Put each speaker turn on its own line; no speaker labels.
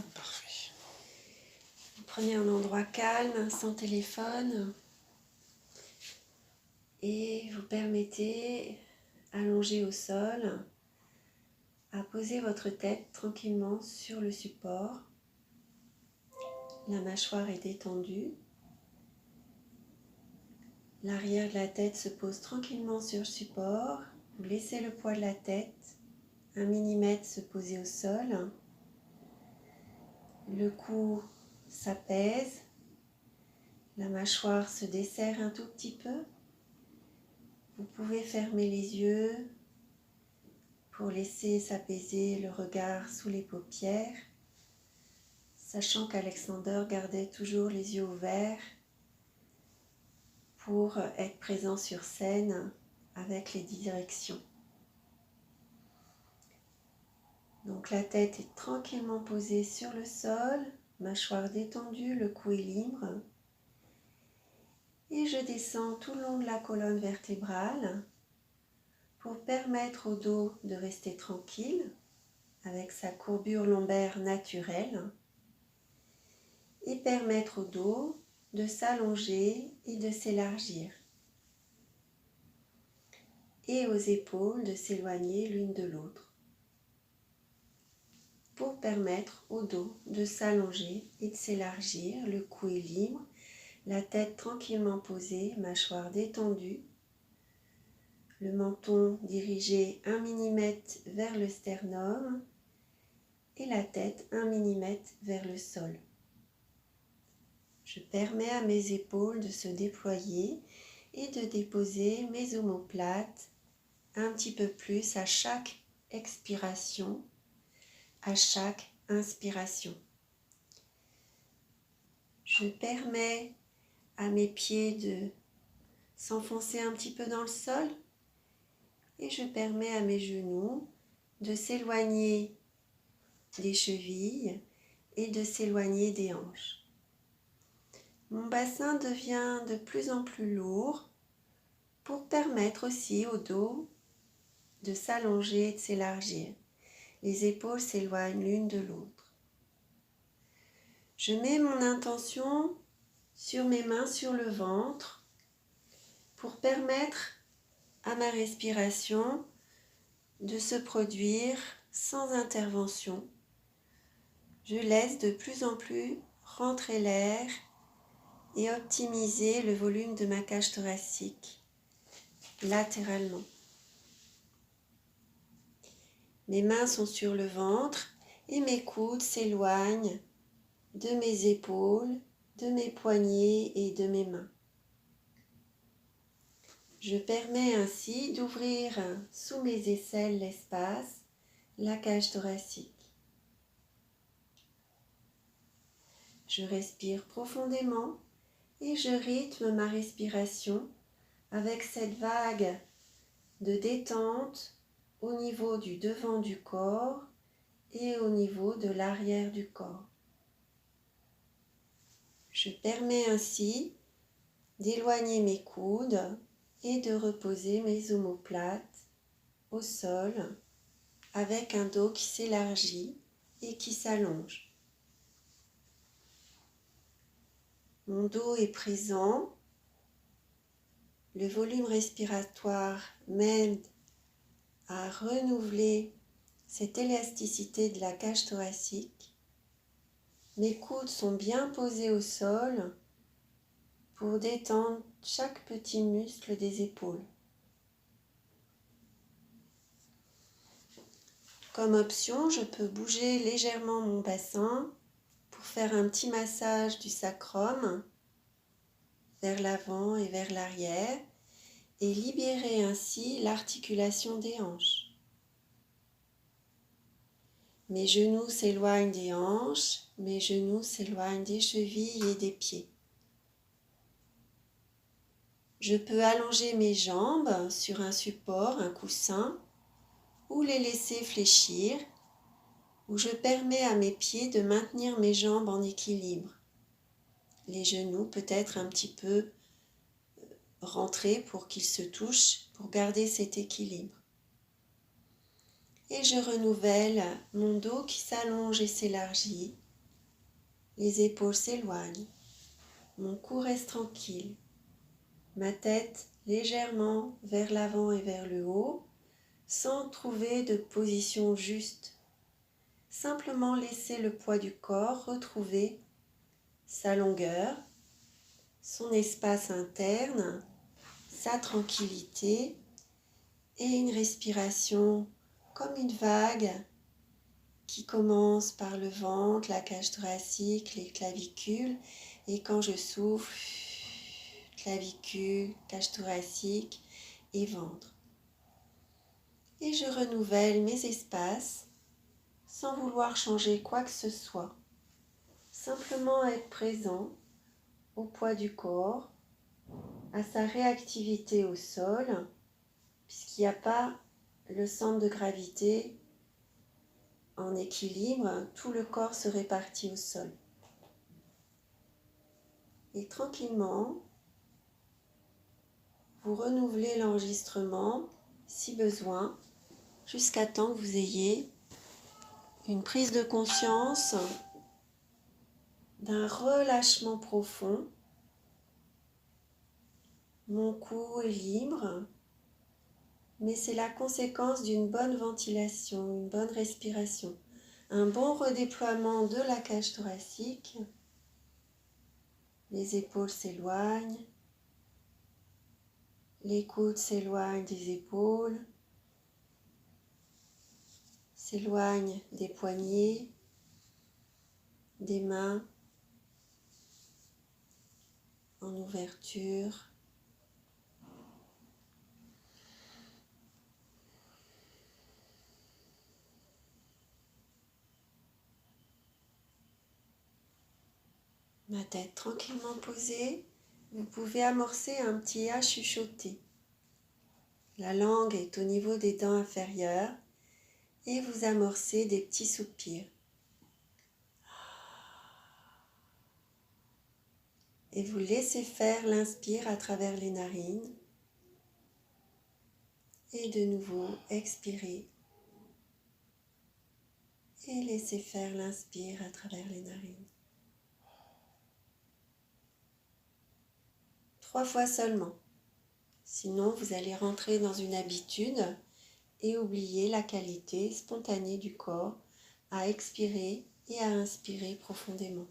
Parfait.
Vous prenez un endroit calme, sans téléphone, et vous permettez, allongé au sol, à poser votre tête tranquillement sur le support. La mâchoire est détendue. L'arrière de la tête se pose tranquillement sur le support. Vous laissez le poids de la tête, 1 mm, se poser au sol. Le cou s'apaise. La mâchoire se desserre un tout petit peu. Vous pouvez fermer les yeux pour laisser s'apaiser le regard sous les paupières, sachant qu'Alexander gardait toujours les yeux ouverts pour être présent sur scène avec les directions. Donc la tête est tranquillement posée sur le sol, mâchoire détendue, le cou est libre. Et je descends tout le long de la colonne vertébrale pour permettre au dos de rester tranquille avec sa courbure lombaire naturelle et permettre au dos de s'allonger et de s'élargir et aux épaules de s'éloigner l'une de l'autre pour permettre au dos de s'allonger et de s'élargir. Le cou est libre, la tête tranquillement posée, mâchoire détendue, le menton dirigé 1 mm vers le sternum et la tête 1 mm vers le sol. Je permets à mes épaules de se déployer et de déposer mes omoplates un petit peu plus à chaque expiration, à chaque inspiration. Je permets à mes pieds de s'enfoncer un petit peu dans le sol et je permets à mes genoux de s'éloigner des chevilles et de s'éloigner des hanches. Mon bassin devient de plus en plus lourd pour permettre aussi au dos de s'allonger et de s'élargir. Les épaules s'éloignent l'une de l'autre. Je mets mon intention sur mes mains sur le ventre pour permettre à ma respiration de se produire sans intervention. Je laisse de plus en plus rentrer l'air et optimiser le volume de ma cage thoracique latéralement. Mes mains sont sur le ventre et mes coudes s'éloignent de mes épaules, de mes poignets et de mes mains. Je permets ainsi d'ouvrir sous mes aisselles l'espace, la cage thoracique. Je respire profondément et je rythme ma respiration avec cette vague de détente au niveau du devant du corps et au niveau de l'arrière du corps. Je permets ainsi d'éloigner mes coudes et de reposer mes omoplates au sol avec un dos qui s'élargit et qui s'allonge. Mon dos est présent, le volume respiratoire m'aide à renouveler cette élasticité de la cage thoracique. Mes coudes sont bien posés au sol pour détendre chaque petit muscle des épaules. Comme option, je peux bouger légèrement mon bassin pour faire un petit massage du sacrum vers l'avant et vers l'arrière et libérer ainsi l'articulation des hanches. Mes genoux s'éloignent des hanches, mes genoux s'éloignent des chevilles et des pieds. Je peux allonger mes jambes sur un support, un coussin, ou les laisser fléchir, où je permets à mes pieds de maintenir mes jambes en équilibre. Les genoux peut-être un petit peu rentrés pour qu'ils se touchent, pour garder cet équilibre. Et je renouvelle mon dos qui s'allonge et s'élargit Les épaules s'éloignent. Mon cou reste tranquille. Ma tête légèrement vers l'avant et vers le haut, sans trouver de position juste. Simplement laisser le poids du corps retrouver sa longueur, son espace interne, sa tranquillité et une respiration comme une vague qui commence par le ventre, la cage thoracique, les clavicules, et quand je souffle, clavicule, cage thoracique et ventre. Et je renouvelle mes espaces sans vouloir changer quoi que ce soit. Simplement être présent au poids du corps, à sa réactivité au sol, puisqu'il n'y a pas le centre de gravité en équilibre, tout le corps se répartit au sol. Et tranquillement, vous renouvelez l'enregistrement si besoin, jusqu'à temps que vous ayez une prise de conscience d'un relâchement profond. Mon cou est libre, mais c'est la conséquence d'une bonne ventilation, une bonne respiration, un bon redéploiement de la cage thoracique. Les épaules s'éloignent, les coudes s'éloignent des épaules, s'éloignent des poignets, des mains en ouverture. Ma tête tranquillement posée, vous pouvez amorcer un petit A chuchoté. La langue est au niveau des dents inférieures et vous amorcez des petits soupirs. Et vous laissez faire l'inspire à travers les narines. Et de nouveau, expirez. Et laissez faire l'inspire à travers les narines. 3 fois seulement. Sinon, vous allez rentrer dans une habitude et oublier la qualité spontanée du corps à expirer et à inspirer profondément.